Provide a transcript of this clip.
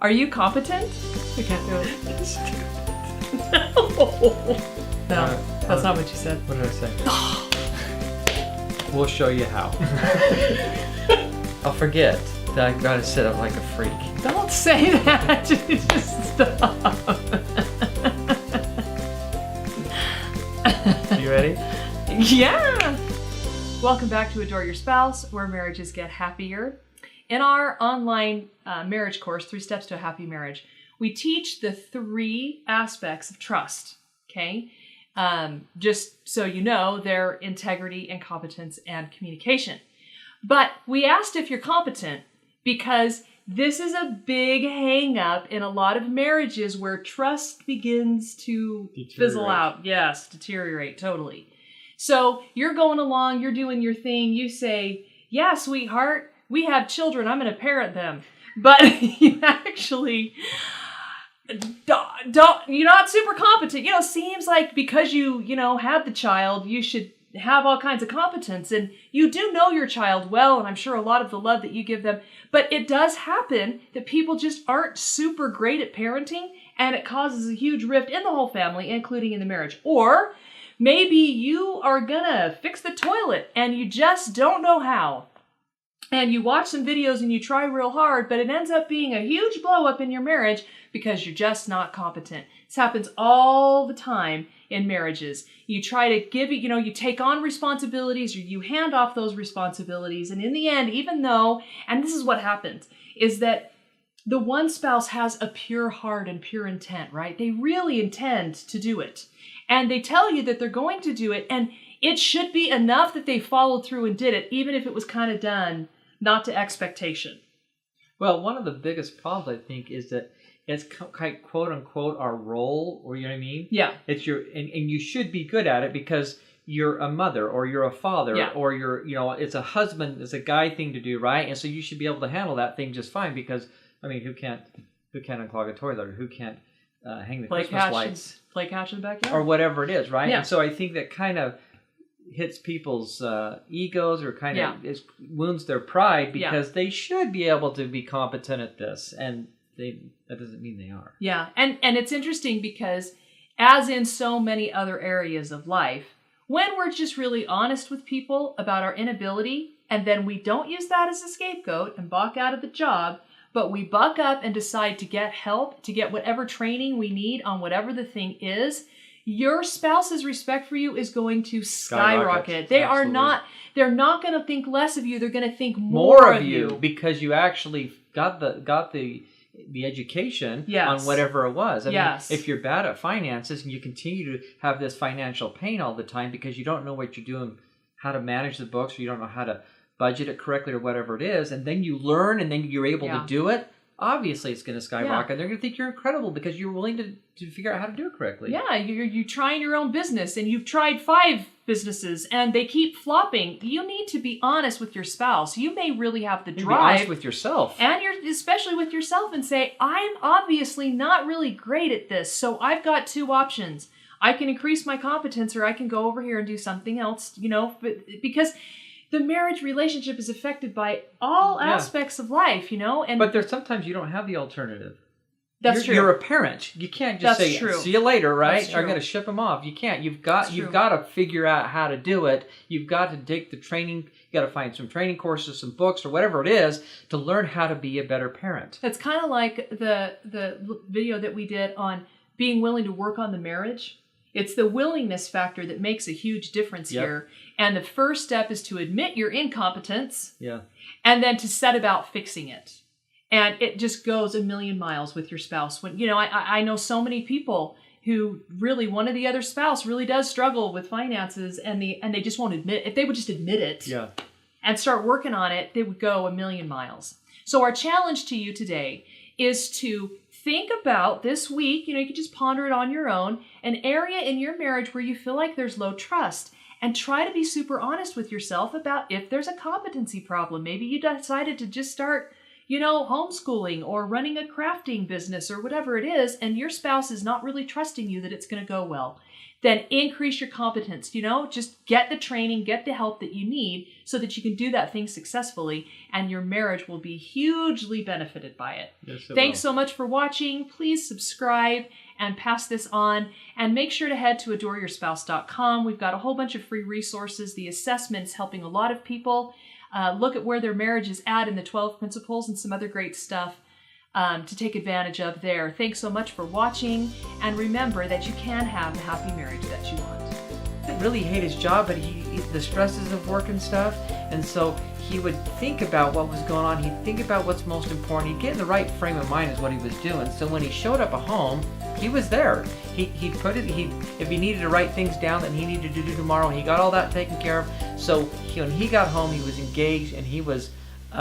Are you competent? We can't do it. No, that's not what you said. What did I say? We'll show you how. I'll forget that I gotta sit up like a freak. Don't say that. Just stop. You ready? Yeah. Welcome back to Adore Your Spouse, where marriages get happier. In our online marriage course, 3 Steps to a Happy Marriage, we teach the 3 aspects of trust, okay? Just so you know, they're integrity and competence and communication. But we asked if you're competent because this is a big hang-up in a lot of marriages where trust begins to fizzle out. Yes, deteriorate, totally. So you're going along, you're doing your thing, you say, yeah, sweetheart, we have children, I'm going to parent them. But you actually you're not super competent. You know, seems like because you had the child, you should have all kinds of competence. And you do know your child well, and I'm sure a lot of the love that you give them. But it does happen that people just aren't super great at parenting, and it causes a huge rift in the whole family, including in the marriage. Or maybe you are gonna fix the toilet, and you just don't know how. And you watch some videos and you try real hard, but it ends up being a huge blow up in your marriage because you're just not competent. This happens all the time in marriages. You try to give it, you take on responsibilities or you hand off those responsibilities. And in the end, even though, and this is what happens, is that the one spouse has a pure heart and pure intent, right? They really intend to do it. And they tell you that they're going to do it. And it should be enough that they followed through and did it, even if it was kind of done not to expectation. Well, one of the biggest problems, I think, is that it's quote unquote our role, or you know what I mean? Yeah. It's and you should be good at it because you're a mother or you're a father or it's a husband, it's a guy thing to do, right? And so you should be able to handle that thing just fine because, I mean, who can't unclog a toilet or who can't hang the Christmas lights? Play catch in the backyard. Or whatever it is, right? Yeah. And so I think that kind of hits people's egos or kind of wounds their pride because they should be able to be competent at this, and that doesn't mean they are. Yeah, and it's interesting because as in so many other areas of life, when we're just really honest with people about our inability, and then we don't use that as a scapegoat and balk out of the job, but we buck up and decide to get help, to get whatever training we need on whatever the thing is, your spouse's respect for you is going to skyrocket. They're not going to think less of you. They're going to think more of you because you actually got the education on whatever it was. I mean, if you're bad at finances and you continue to have this financial pain all the time because you don't know what you're doing, how to manage the books, or you don't know how to budget it correctly or whatever it is, and then you learn and then you're able to do it, obviously it's going to skyrocket. Yeah. They're going to think you're incredible because you're willing to figure out how to do it correctly. Yeah, you're trying your own business and you've tried 5 businesses and they keep flopping. You need to be honest with your spouse. You may really have the drive. Be honest with yourself. And especially with yourself, and say, I'm obviously not really great at this, so I've got 2 options. I can increase my competence or I can go over here and do something else, because the marriage relationship is affected by all aspects of life, But there's sometimes you don't have the alternative. That's true. You're a parent. You can't just say, see you later, right? I'm going to ship them off. You can't. You've got to figure out how to do it. You've got to take the training. You got to find some training courses, some books, or whatever it is to learn how to be a better parent. It's kind of like the video that we did on being willing to work on the marriage. It's the willingness factor that makes a huge difference here. And the first step is to admit your incompetence and then to set about fixing it. And it just goes a million miles with your spouse. When I know so many people who really, one of the other spouse really does struggle with finances and they just won't admit. If they would just admit it and start working on it, they would go a million miles. So our challenge to you today is to think about this week, you can just ponder it on your own, an area in your marriage where you feel like there's low trust, and try to be super honest with yourself about if there's a competency problem. Maybe you decided to just start, homeschooling or running a crafting business or whatever it is, and your spouse is not really trusting you that it's going to go well, then increase your competence. Just get the training, get the help that you need so that you can do that thing successfully, and your marriage will be hugely benefited by it. Yes, Thanks so much for watching. Please subscribe and pass this on, and make sure to head to adoreyourspouse.com. We've got a whole bunch of free resources. The assessment's helping a lot of people look at where their marriage is at in the 12 principles and some other great stuff to take advantage of there. Thanks so much for watching, and remember that you can have the happy marriage that you want. He really hate his job, but the stresses of work and stuff, and so he would think about what was going on. He'd think about what's most important. He'd get in the right frame of mind is what he was doing. So when he showed up at home, he was there. He'd put it. If he needed to write things down that he needed to do tomorrow, he got all that taken care of. So when he got home, he was engaged and he was